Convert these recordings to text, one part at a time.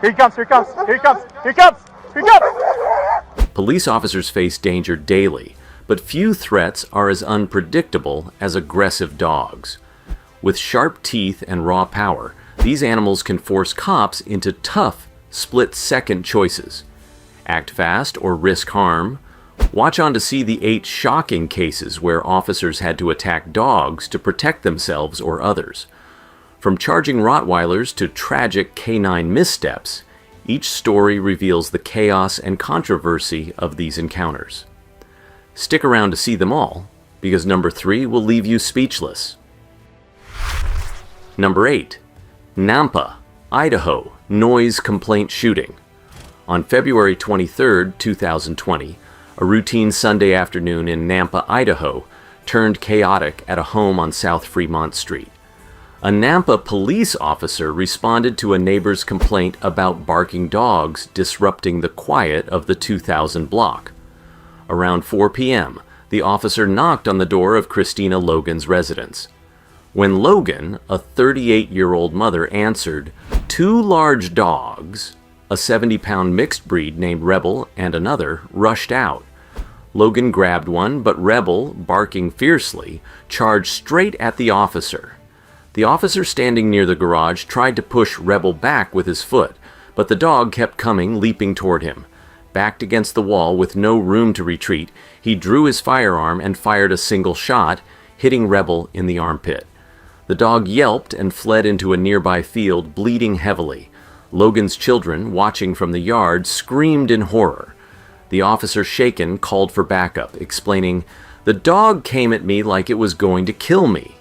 Here he comes, here he comes, here he comes, here he comes, here he comes! Police officers face danger daily, but few threats are as unpredictable as aggressive dogs. With sharp teeth and raw power, these animals can force cops into tough, split-second choices. Act fast or risk harm. Watch on to see the 8 shocking cases where officers had to attack dogs to protect themselves or others. From charging Rottweilers to tragic K-9 missteps, each story reveals the chaos and controversy of these encounters. Stick around to see them all, because number 3 will leave you speechless. Number 8. Nampa, Idaho, noise complaint shooting. On February 23, 2020, a routine Sunday afternoon in Nampa, Idaho, turned chaotic at a home on South Fremont Street. A Nampa police officer responded to a neighbor's complaint about barking dogs disrupting the quiet of the 2000 block. Around 4 p.m., the officer knocked on the door of Christina Logan's residence. When Logan, a 38-year-old mother, answered, 2 large dogs, a 70-pound mixed breed named Rebel and another, rushed out. Logan grabbed one, but Rebel, barking fiercely, charged straight at the officer. The officer standing near the garage tried to push Rebel back with his foot, but the dog kept coming, leaping toward him. Backed against the wall with no room to retreat, he drew his firearm and fired a single shot, hitting Rebel in the armpit. The dog yelped and fled into a nearby field, bleeding heavily. Logan's children, watching from the yard, screamed in horror. The officer, shaken, called for backup, explaining, "The dog came at me like it was going to kill me."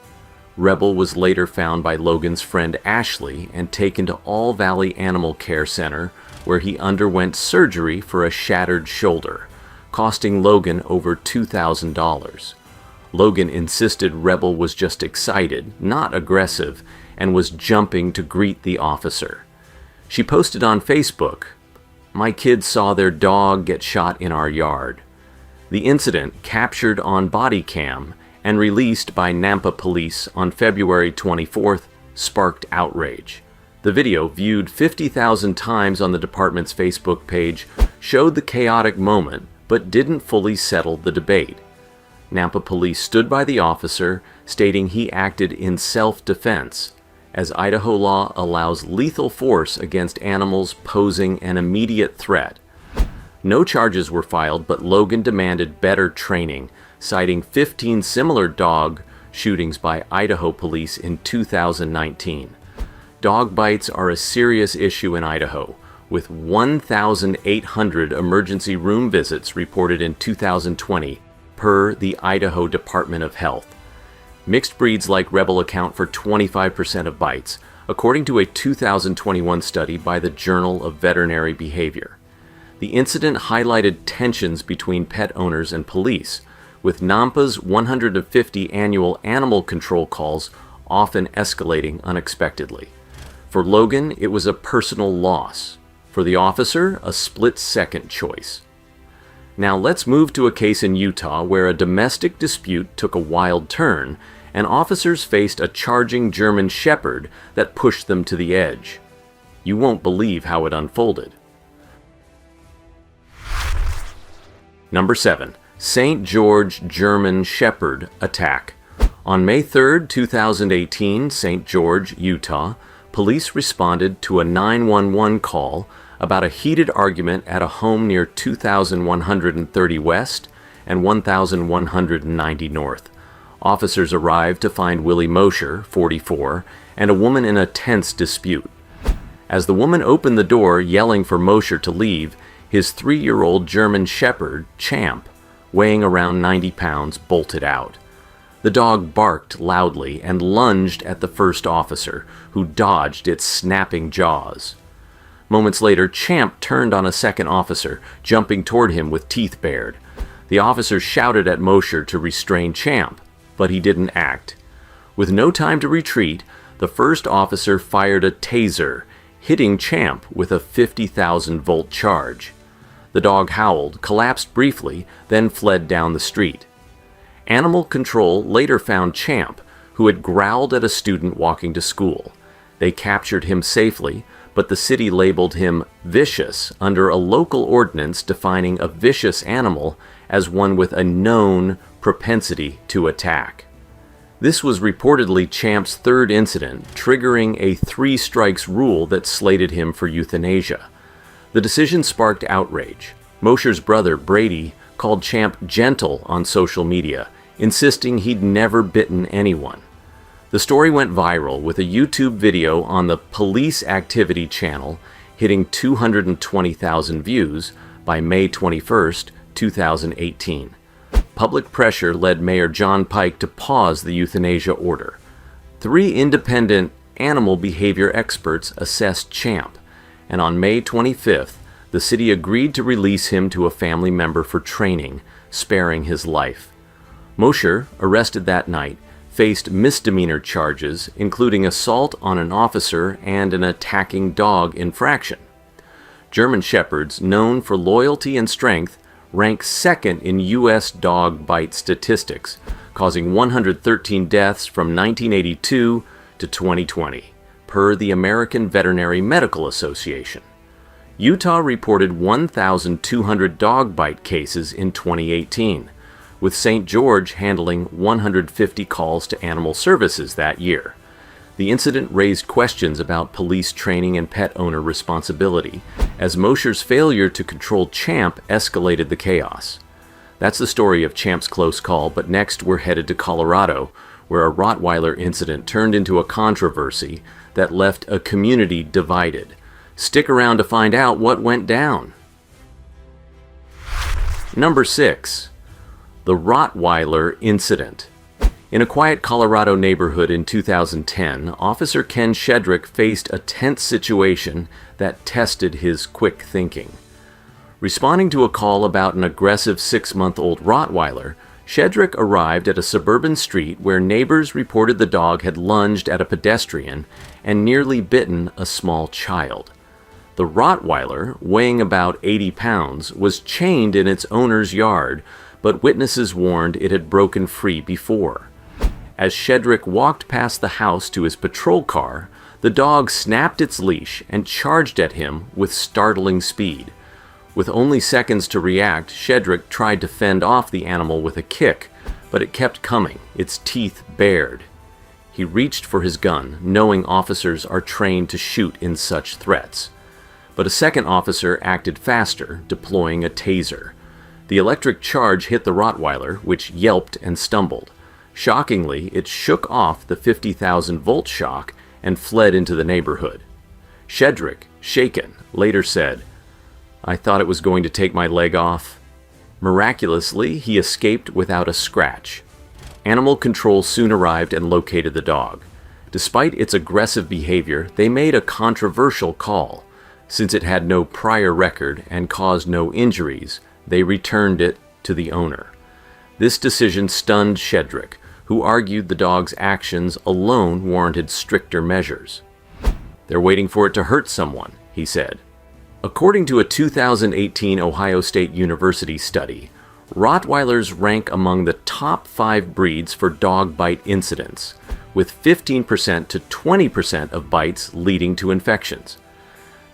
Rebel was later found by Logan's friend Ashley and taken to All Valley Animal Care Center, where he underwent surgery for a shattered shoulder, costing Logan over $2,000. Logan insisted Rebel was just excited, not aggressive, and was jumping to greet the officer. She posted on Facebook, "My kids saw their dog get shot in our yard." The incident, captured on body cam and released by Nampa police on February 24th, sparked outrage. The video, viewed 50,000 times on the department's Facebook page, showed the chaotic moment, but didn't fully settle the debate. Nampa police stood by the officer, stating he acted in self-defense, as Idaho law allows lethal force against animals posing an immediate threat. No charges were filed, but Logan demanded better training, citing 15 similar dog shootings by Idaho police in 2019. Dog bites are a serious issue in Idaho, with 1,800 emergency room visits reported in 2020 per the Idaho Department of Health. Mixed breeds like Rebel account for 25% of bites, according to a 2021 study by the Journal of Veterinary Behavior. The incident highlighted tensions between pet owners and police, with Nampa's 150 annual animal control calls often escalating unexpectedly. For Logan, it was a personal loss. For the officer, a split-second choice. Now let's move to a case in Utah where a domestic dispute took a wild turn, and officers faced a charging German Shepherd that pushed them to the edge. You won't believe how it unfolded. Number 7. St. George German Shepherd attack. On May 3, 2018, St. George, Utah, police responded to a 911 call about a heated argument at a home near 2130 West and 1190 North. Officers arrived to find Willie Mosher, 44, and a woman in a tense dispute. As the woman opened the door, yelling for Mosher to leave, his 3-year-old German Shepherd, Champ, weighing around 90 pounds, bolted out. The dog barked loudly and lunged at the first officer, who dodged its snapping jaws. Moments later, Champ turned on a second officer, jumping toward him with teeth bared. The officer shouted at Mosher to restrain Champ, but he didn't act. With no time to retreat, the first officer fired a taser, hitting Champ with a 50,000-volt charge. The dog howled, collapsed briefly, then fled down the street. Animal Control later found Champ, who had growled at a student walking to school. They captured him safely, but the city labeled him vicious under a local ordinance defining a vicious animal as one with a known propensity to attack. This was reportedly Champ's third incident, triggering a 3 strikes rule that slated him for euthanasia. The decision sparked outrage. Mosher's brother, Brady, called Champ gentle on social media, insisting he'd never bitten anyone. The story went viral with a YouTube video on the Police Activity channel hitting 220,000 views by May 21, 2018. Public pressure led Mayor John Pike to pause the euthanasia order. 3 independent animal behavior experts assessed Champ, and on May 25th, the city agreed to release him to a family member for training, sparing his life. Mosher, arrested that night, faced misdemeanor charges, including assault on an officer and an attacking dog infraction. German Shepherds, known for loyalty and strength, rank second in U.S. dog bite statistics, causing 113 deaths from 1982 to 2020, per the American Veterinary Medical Association. Utah reported 1,200 dog bite cases in 2018, with St. George handling 150 calls to animal services that year. The incident raised questions about police training and pet owner responsibility, as Mosher's failure to control Champ escalated the chaos. That's the story of Champ's close call, but next we're headed to Colorado, where a Rottweiler incident turned into a controversy that left a community divided. Stick around to find out what went down. Number 6. The Rottweiler Incident. In a quiet Colorado neighborhood in 2010, Officer Ken Shedrick faced a tense situation that tested his quick thinking. Responding to a call about an aggressive 6-month-old Rottweiler, Shedrick arrived at a suburban street where neighbors reported the dog had lunged at a pedestrian and nearly bitten a small child. The Rottweiler, weighing about 80 pounds, was chained in its owner's yard, but witnesses warned it had broken free before. As Shedrick walked past the house to his patrol car, the dog snapped its leash and charged at him with startling speed. With only seconds to react, Shedrick tried to fend off the animal with a kick, but it kept coming, its teeth bared. He reached for his gun, knowing officers are trained to shoot in such threats. But a second officer acted faster, deploying a taser. The electric charge hit the Rottweiler, which yelped and stumbled. Shockingly, it shook off the 50,000-volt shock and fled into the neighborhood. Shedrick, shaken, later said, "I thought it was going to take my leg off." Miraculously, he escaped without a scratch. Animal control soon arrived and located the dog. Despite its aggressive behavior, they made a controversial call. Since it had no prior record and caused no injuries, they returned it to the owner. This decision stunned Shedrick, who argued the dog's actions alone warranted stricter measures. "They're waiting for it to hurt someone," he said. According to a 2018 Ohio State University study, Rottweilers rank among the top 5 breeds for dog bite incidents, with 15% to 20% of bites leading to infections.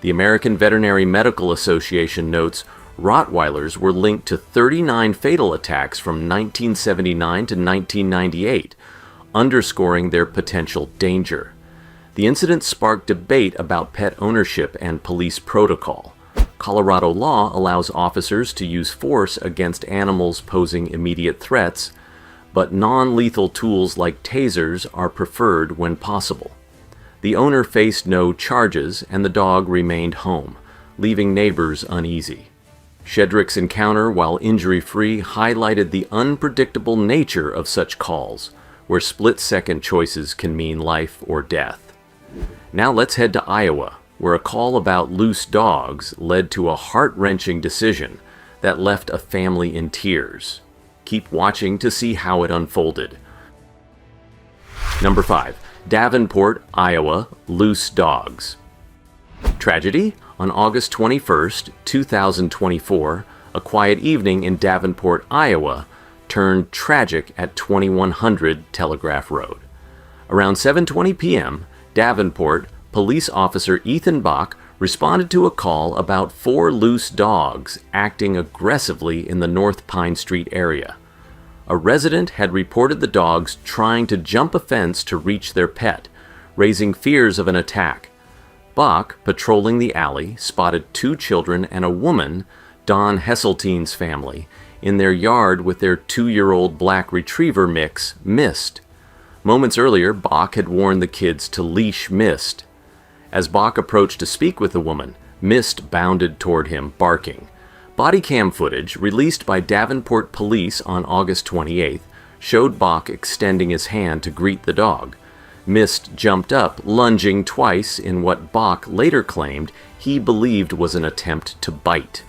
The American Veterinary Medical Association notes Rottweilers were linked to 39 fatal attacks from 1979 to 1998, underscoring their potential danger. The incident sparked debate about pet ownership and police protocol. Colorado law allows officers to use force against animals posing immediate threats, but non-lethal tools like tasers are preferred when possible. The owner faced no charges, and the dog remained home, leaving neighbors uneasy. Shedrick's encounter, while injury-free, highlighted the unpredictable nature of such calls, where split-second choices can mean life or death. Now let's head to Iowa, where a call about loose dogs led to a heart-wrenching decision that left a family in tears. Keep watching to see how it unfolded. Number 5. Davenport, Iowa, loose dogs. Tragedy? On August 21, 2024, a quiet evening in Davenport, Iowa, turned tragic at 2100 Telegraph Road. Around 7:20 p.m., Davenport, police officer Ethan Bach responded to a call about 4 loose dogs acting aggressively in the North Pine Street area. A resident had reported the dogs trying to jump a fence to reach their pet, raising fears of an attack. Bach, patrolling the alley, spotted 2 children and a woman, Don Hesseltine's family, in their yard with their 2-year-old black retriever mix, Mist. Moments earlier, Bach had warned the kids to leash Mist. As Bach approached to speak with the woman, Mist bounded toward him, barking. Body cam footage, released by Davenport police on August 28th, showed Bach extending his hand to greet the dog. Mist jumped up, lunging twice in what Bach later claimed he believed was an attempt to bite.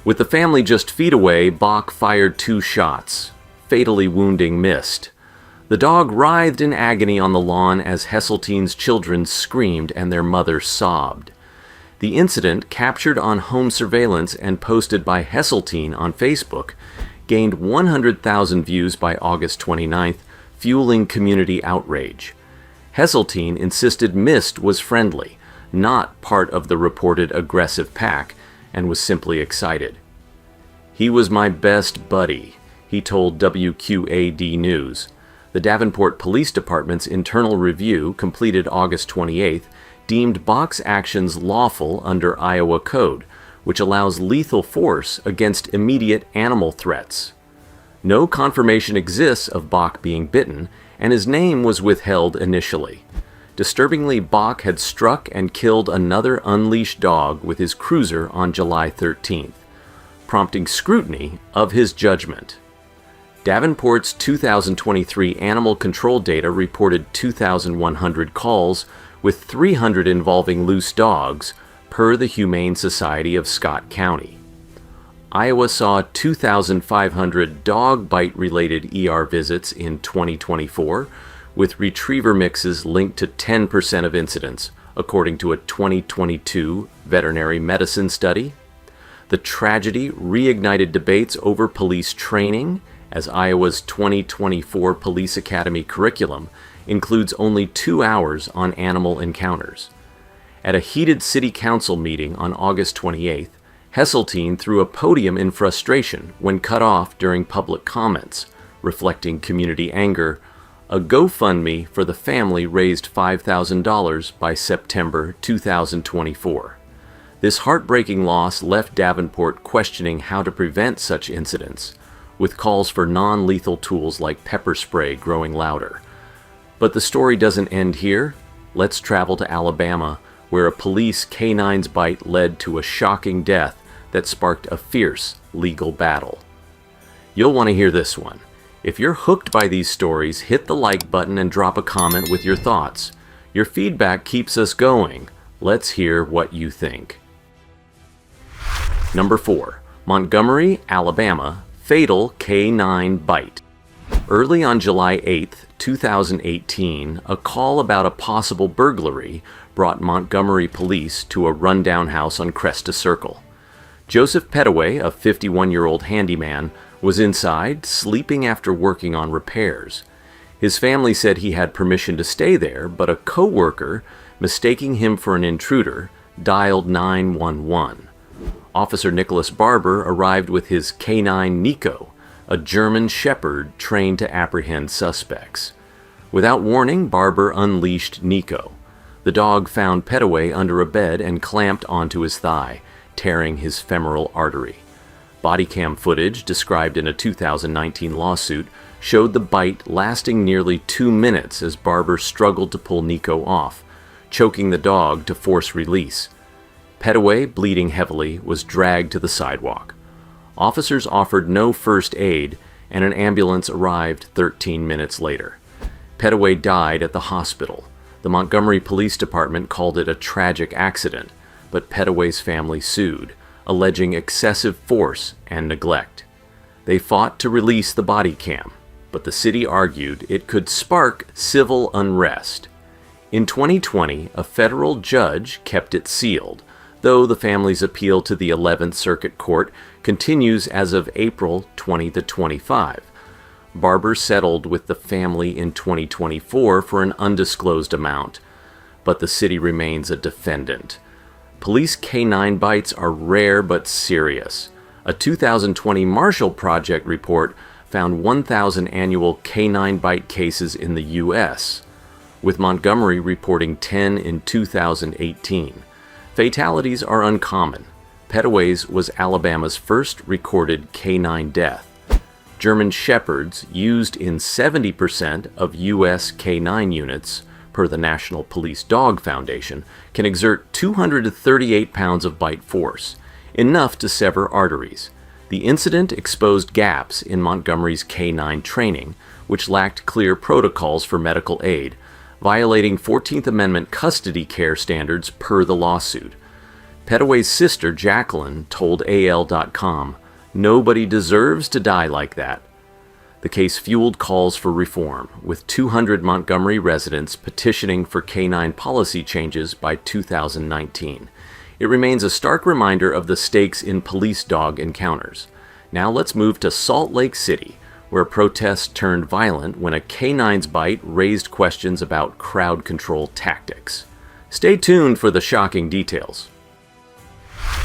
With the family just feet away, Bach fired 2 shots, fatally wounding Mist. The dog writhed in agony on the lawn as Hesseltine's children screamed and their mother sobbed. The incident, captured on home surveillance and posted by Hesseltine on Facebook, gained 100,000 views by August 29th, fueling community outrage. Hesseltine insisted Mist was friendly, not part of the reported aggressive pack, and was simply excited. "He was my best buddy," he told WQAD News. The Davenport Police Department's internal review, completed August 28th, deemed Bach's actions lawful under Iowa code, which allows lethal force against immediate animal threats. No confirmation exists of Bach being bitten, and his name was withheld initially. Disturbingly, Bach had struck and killed another unleashed dog with his cruiser on July 13th, prompting scrutiny of his judgment. Davenport's 2023 animal control data reported 2,100 calls, with 300 involving loose dogs, per the Humane Society of Scott County. Iowa saw 2,500 dog bite-related ER visits in 2024, with retriever mixes linked to 10% of incidents, according to a 2022 veterinary medicine study. The tragedy reignited debates over police training, as Iowa's 2024 Police Academy curriculum includes only 2 hours on animal encounters. At a heated city council meeting on August 28th, Hesseltine threw a podium in frustration when cut off during public comments, reflecting community anger. A GoFundMe for the family raised $5,000 by September 2024. This heartbreaking loss left Davenport questioning how to prevent such incidents, with calls for non-lethal tools like pepper spray growing louder. But the story doesn't end here. Let's travel to Alabama, where a police K-9's bite led to a shocking death that sparked a fierce legal battle. You'll want to hear this one. If you're hooked by these stories, hit the like button and drop a comment with your thoughts. Your feedback keeps us going. Let's hear what you think. Number 4. Montgomery, Alabama, fatal K-9 bite. Early on July 8, 2018, a call about a possible burglary brought Montgomery police to a rundown house on Cresta Circle. Joseph Pettaway, a 51-year-old handyman, was inside, sleeping after working on repairs. His family said he had permission to stay there, but a co-worker, mistaking him for an intruder, dialed 911. Officer Nicholas Barber arrived with his K-9 Nico, a German shepherd trained to apprehend suspects. Without warning, Barber unleashed Nico. The dog found Pettaway under a bed and clamped onto his thigh, tearing his femoral artery. Body cam footage, described in a 2019 lawsuit, showed the bite lasting nearly 2 minutes as Barber struggled to pull Nico off, choking the dog to force release. Pettaway, bleeding heavily, was dragged to the sidewalk. Officers offered no first aid, and an ambulance arrived 13 minutes later. Pettaway died at the hospital. The Montgomery Police Department called it a tragic accident, but Pettaway's family sued, alleging excessive force and neglect. They fought to release the body cam, but the city argued it could spark civil unrest. In 2020, a federal judge kept it sealed, though the family's appeal to the 11th Circuit Court continues as of April 2025. Barber settled with the family in 2024 for an undisclosed amount, but the city remains a defendant. Police K-9 bites are rare but serious. A 2020 Marshall Project report found 1,000 annual K-9 bite cases in the U.S., with Montgomery reporting 10 in 2018. Fatalities are uncommon. Pettaways was Alabama's first recorded K-9 death. German Shepherds, used in 70% of U.S. K-9 units, per the National Police Dog Foundation, can exert 238 pounds of bite force, enough to sever arteries. The incident exposed gaps in Montgomery's K-9 training, which lacked clear protocols for medical aid, violating 14th Amendment custody care standards per the lawsuit. Pettaway's sister, Jacqueline, told AL.com, "Nobody deserves to die like that." The case fueled calls for reform, with 200 Montgomery residents petitioning for K-9 policy changes by 2019. It remains a stark reminder of the stakes in police dog encounters. Now let's move to Salt Lake City, where protests turned violent when a K-9's bite raised questions about crowd control tactics. Stay tuned for the shocking details.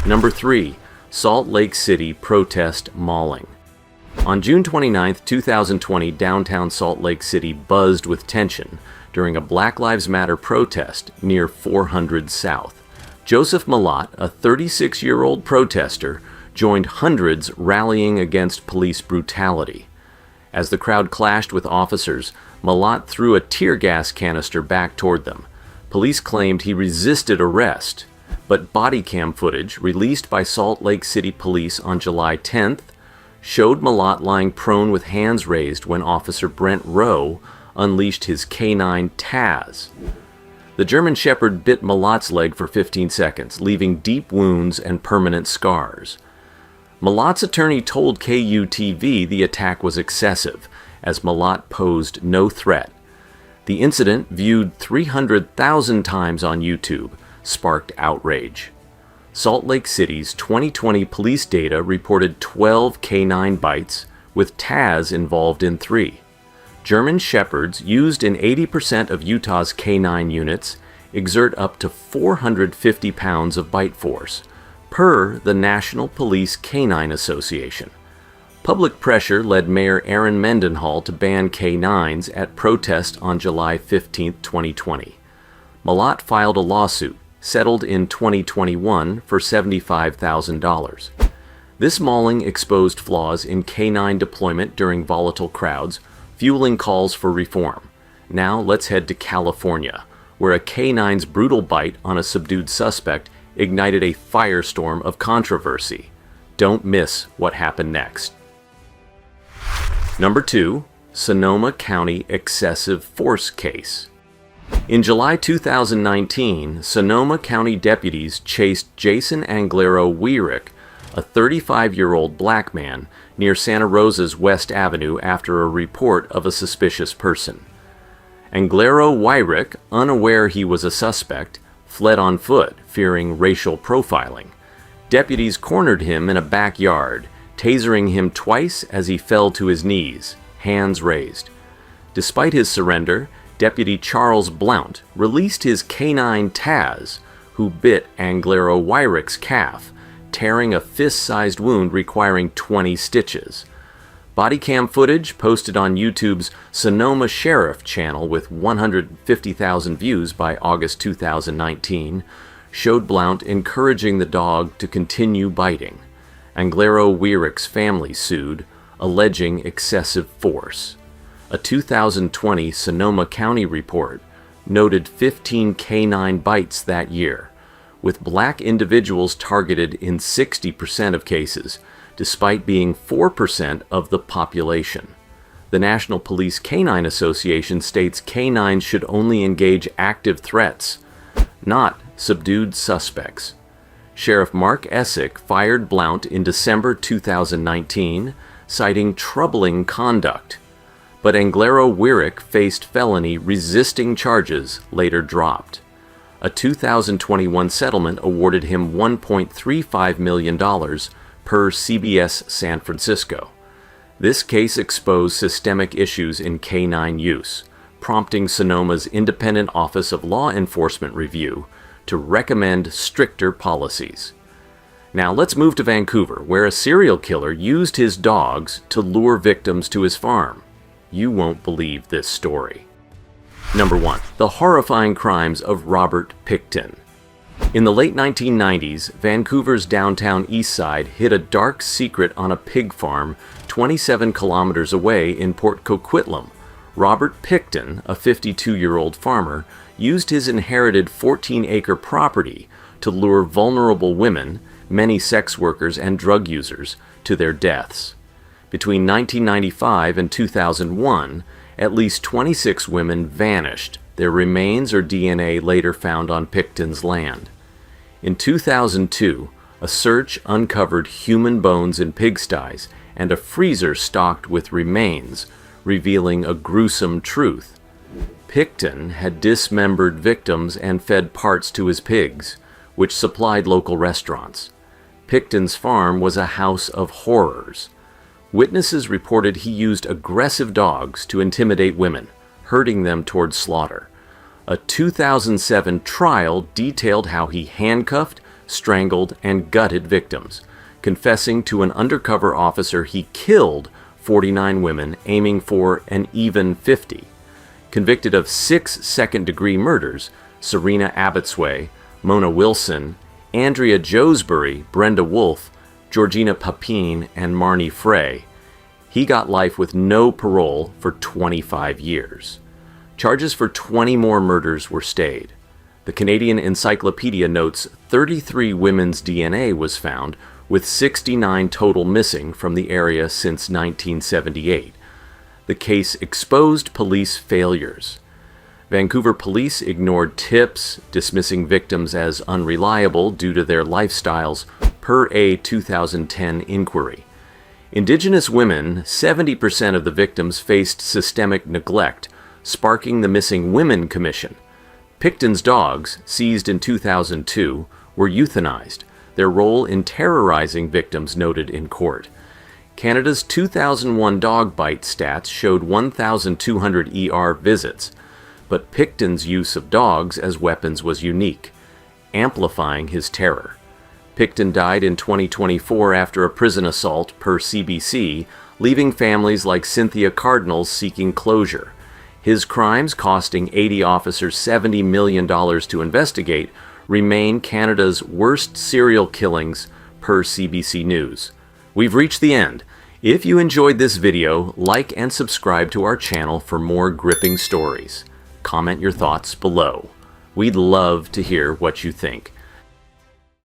Number 3. Salt Lake City protest mauling. On June 29, 2020, downtown Salt Lake City buzzed with tension during a Black Lives Matter protest near 400 South. Joseph Malott, a 36-year-old protester, joined hundreds rallying against police brutality. As the crowd clashed with officers, Malott threw a tear gas canister back toward them. Police claimed he resisted arrest, but body cam footage released by Salt Lake City Police on July 10th showed Malott lying prone with hands raised when Officer Brent Rowe unleashed his K-9 Taz. The German Shepherd bit Malott's leg for 15 seconds, leaving deep wounds and permanent scars. Malott's attorney told KUTV the attack was excessive, as Malott posed no threat. The incident, viewed 300,000 times on YouTube, sparked outrage. Salt Lake City's 2020 police data reported 12 K-9 bites, with Taz involved in 3. German Shepherds, used in 80% of Utah's K-9 units, exert up to 450 pounds of bite force, per the National Police K-9 Association. Public pressure led Mayor Aaron Mendenhall to ban K-9s at protest on July 15, 2020. Malott filed a lawsuit, settled in 2021 for $75,000. This mauling exposed flaws in K-9 deployment during volatile crowds, fueling calls for reform. Now let's head to California, where a K-9's brutal bite on a subdued suspect ignited a firestorm of controversy. Don't miss what happened next. Number 2. Sonoma County excessive force case. In July 2019, Sonoma County deputies chased Jason Anglero Weirick, a 35-year-old black man, near Santa Rosa's West Avenue after a report of a suspicious person. Anglero Weirick, unaware he was a suspect, fled on foot, fearing racial profiling. Deputies cornered him in a backyard, tasering him twice as he fell to his knees, hands raised. Despite his surrender, Deputy Charles Blount released his K-9 Taz, who bit Anglero Weirick's calf, tearing a fist-sized wound requiring 20 stitches. Body cam footage posted on YouTube's Sonoma Sheriff channel with 150,000 views by August 2019 showed Blount encouraging the dog to continue biting. Anglero Weirick's family sued, alleging excessive force. A 2020 Sonoma County report noted 15 K-9 bites that year, with black individuals targeted in 60% of cases, despite being 4% of the population. The National Police K-9 Association states K-9s should only engage active threats, not subdued suspects. Sheriff Mark Essick fired Blount in December 2019, citing troubling conduct. But Anglero Weirick faced felony resisting charges later dropped. A 2021 settlement awarded him $1.35 million per CBS San Francisco. This case exposed systemic issues in K-9 use, prompting Sonoma's Independent Office of Law Enforcement Review to recommend stricter policies. Now let's move to Vancouver, where a serial killer used his dogs to lure victims to his farm. You won't believe this story. Number 1. The horrifying crimes of Robert Pickton. In the late 1990s, Vancouver's downtown east side hid a dark secret on a pig farm 27 kilometers away in Port Coquitlam. Robert Pickton, a 52-year-old farmer, used his inherited 14-acre property to lure vulnerable women, many sex workers and drug users, to their deaths. Between 1995 and 2001, at least 26 women vanished, their remains or DNA later found on Pickton's land. In 2002, a search uncovered human bones in pigsties and a freezer stocked with remains, revealing a gruesome truth. Pickton had dismembered victims and fed parts to his pigs, which supplied local restaurants. Pickton's farm was a house of horrors. Witnesses reported he used aggressive dogs to intimidate women, herding them toward slaughter. A 2007 trial detailed how he handcuffed, strangled, and gutted victims, confessing to an undercover officer he killed 49 women, aiming for an even 50. Convicted of 6 second-degree murders, Serena Abbotsway, Mona Wilson, Andrea Josbury, Brenda Wolfe, Georgina Papine, and Marnie Frey, he got life with no parole for 25 years. Charges for 20 more murders were stayed. The Canadian Encyclopedia notes 33 women's DNA was found, with 69 total missing from the area since 1978. The case exposed police failures. Vancouver police ignored tips, dismissing victims as unreliable due to their lifestyles, per a 2010 inquiry. Indigenous women, 70% of the victims faced systemic neglect, sparking the Missing Women Commission. Pickton's dogs, seized in 2002, were euthanized, their role in terrorizing victims noted in court. Canada's 2001 dog bite stats showed 1,200 ER visits, but Pickton's use of dogs as weapons was unique, amplifying his terror. Pickton died in 2024 after a prison assault, per CBC, leaving families like Cynthia Cardinals seeking closure. His crimes, costing 80 officers $70 million to investigate, remain Canada's worst serial killings, per CBC News. We've reached the end. If you enjoyed this video, like and subscribe to our channel for more gripping stories. Comment your thoughts below. We'd love to hear what you think.